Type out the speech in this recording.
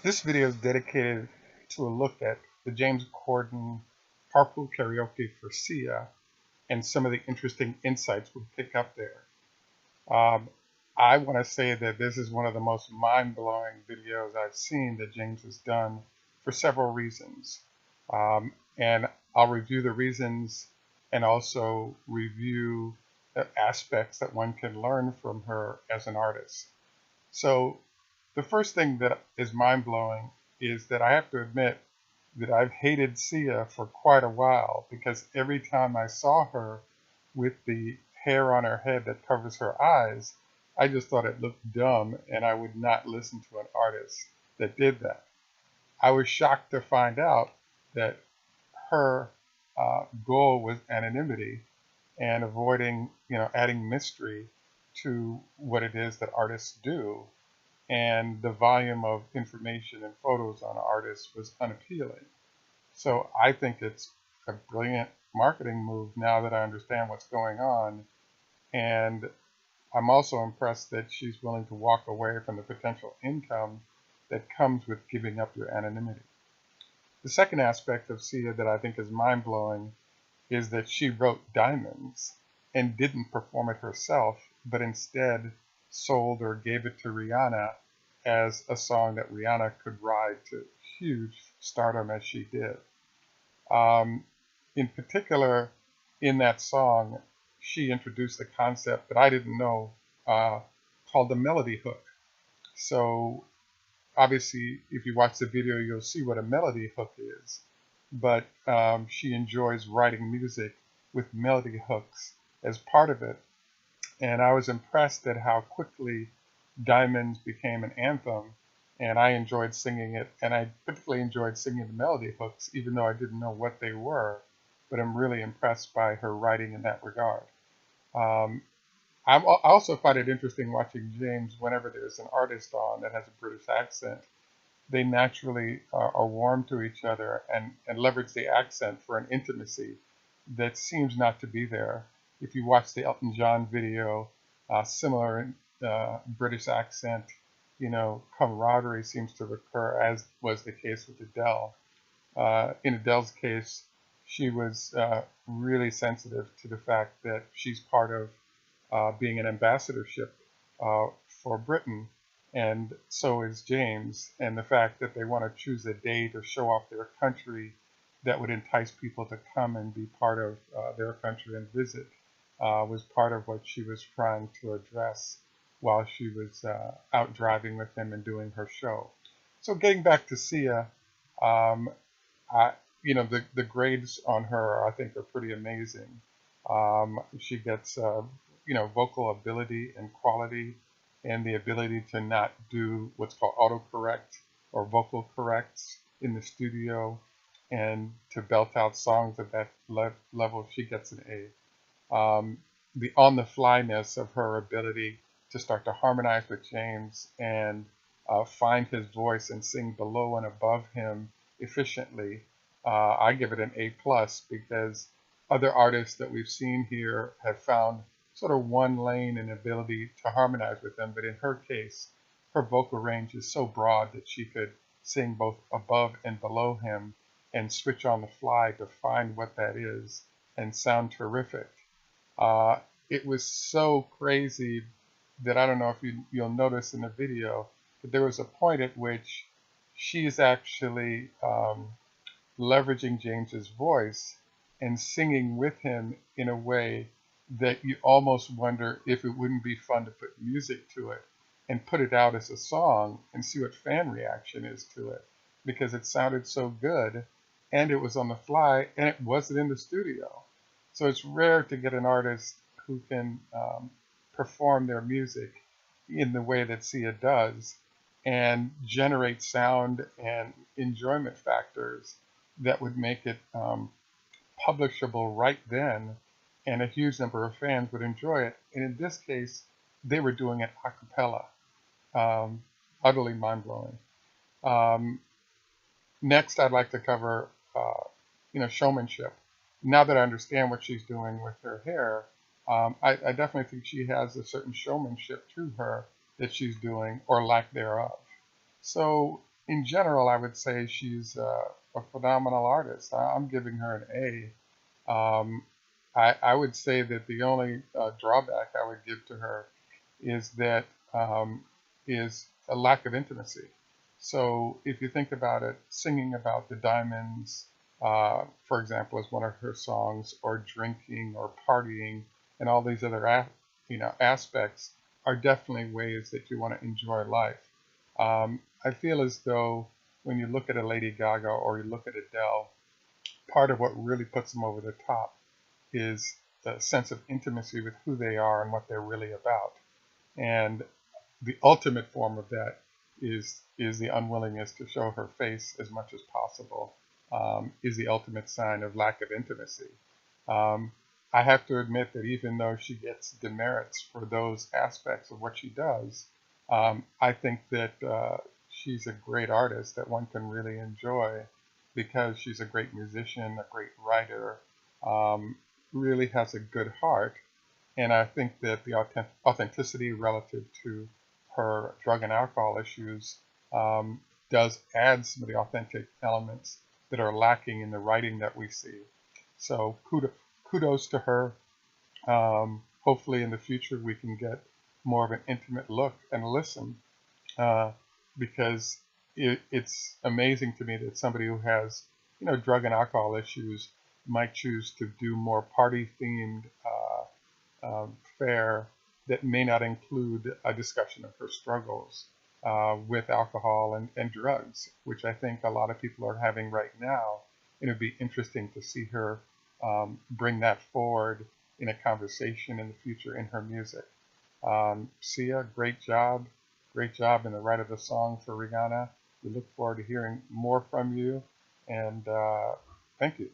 This video is dedicated to a look at the James Corden carpool karaoke for Sia and some of the interesting insights we pick up there. Um, I want to say that this is one of the most mind-blowing videos I've seen that James has done for several reasons. And I'll review the reasons and also review the aspects that one can learn from her as an artist. So the first thing that is mind-blowing is that I have to admit that I've hated Sia for quite a while, because every time I saw her with the hair on her head that covers her eyes, I just thought it looked dumb and I would not listen to an artist that did that. I was shocked to find out that her goal was anonymity and avoiding, adding mystery to what it is that artists do, and the volume of information and photos on artists was unappealing. So I think it's a brilliant marketing move now that I understand what's going on. And I'm also impressed that she's willing to walk away from the potential income that comes with giving up your anonymity. The second aspect of Sia that I think is mind-blowing is that she wrote Diamonds and didn't perform it herself, but instead sold or gave it to Rihanna as a song that Rihanna could ride to huge stardom as she did. In particular, in that song, she introduced a concept that I didn't know, called the melody hook. So obviously, if you watch the video, you'll see what a melody hook is. But she enjoys writing music with melody hooks as part of it. And I was impressed at how quickly Diamonds became an anthem, and I enjoyed singing it, and I particularly enjoyed singing the melody hooks, even though I didn't know what they were. But I'm really impressed by her writing in that regard. I also find it interesting watching James whenever there's an artist on that has a British accent. They naturally are warm to each other and leverage the accent for an intimacy that seems not to be there. If you watch the Elton John video, similar British accent, camaraderie seems to recur, as was the case with Adele. In Adele's case, she was really sensitive to the fact that she's part of being an ambassadorship for Britain, and so is James, and the fact that they want to choose a day to show off their country that would entice people to come and be part of their country and visit was part of what she was trying to address while she was out driving with him and doing her show. So getting back to Sia, the grades on her, I think, are pretty amazing. She gets vocal ability and quality, and the ability to not do what's called autocorrect or vocal corrects in the studio, and to belt out songs at that level. She gets an A. The on-the-flyness of her ability to start to harmonize with James and find his voice and sing below and above him efficiently, I give it an A+, because other artists that we've seen here have found sort of one lane and ability to harmonize with them, but in her case, her vocal range is so broad that she could sing both above and below him and switch on the fly to find what that is and sound terrific. It was so crazy that I don't know if you'll notice in the video, but there was a point at which she is actually leveraging James's voice and singing with him in a way that you almost wonder if it wouldn't be fun to put music to it and put it out as a song and see what fan reaction is to it, because it sounded so good and it was on the fly and it wasn't in the studio. So it's rare to get an artist who can perform their music in the way that Sia does and generate sound and enjoyment factors that would make it publishable right then, and a huge number of fans would enjoy it. And in this case, they were doing it a cappella. Utterly mind-blowing. Next, I'd like to cover, showmanship. Now that I understand what she's doing with her hair, I definitely think she has a certain showmanship to her that she's doing, or lack thereof. So in general, I would say she's a phenomenal artist. I'm giving her an A. I would say that the only drawback I would give to her is that um, is a lack of intimacy. So if you think about it, singing about the diamonds, for example, is one of her songs, or drinking or partying, and all these other aspects are definitely ways that you want to enjoy life. I feel as though when you look at a Lady Gaga or you look at Adele, part of what really puts them over the top is the sense of intimacy with who they are and what they're really about. And the ultimate form of that is the unwillingness to show her face as much as possible, is the ultimate sign of lack of intimacy. Um, I have to admit that even though she gets demerits for those aspects of what she does, I think that she's a great artist that one can really enjoy because she's a great musician, a great writer, um, really has a good heart. And I think that the authenticity relative to her drug and alcohol issues um, does add some of the authentic elements that are lacking in the writing that we see. So kudos to her. Hopefully in the future we can get more of an intimate look and listen, uh, because it's amazing to me that somebody who has, drug and alcohol issues might choose to do more party themed fare that may not include a discussion of her struggles with alcohol and drugs, which I think a lot of people are having right now. And it'd be interesting to see her bring that forward in a conversation in the future in her music. Sia, great job. Great job in the write of the song for Rihanna. We look forward to hearing more from you. And thank you.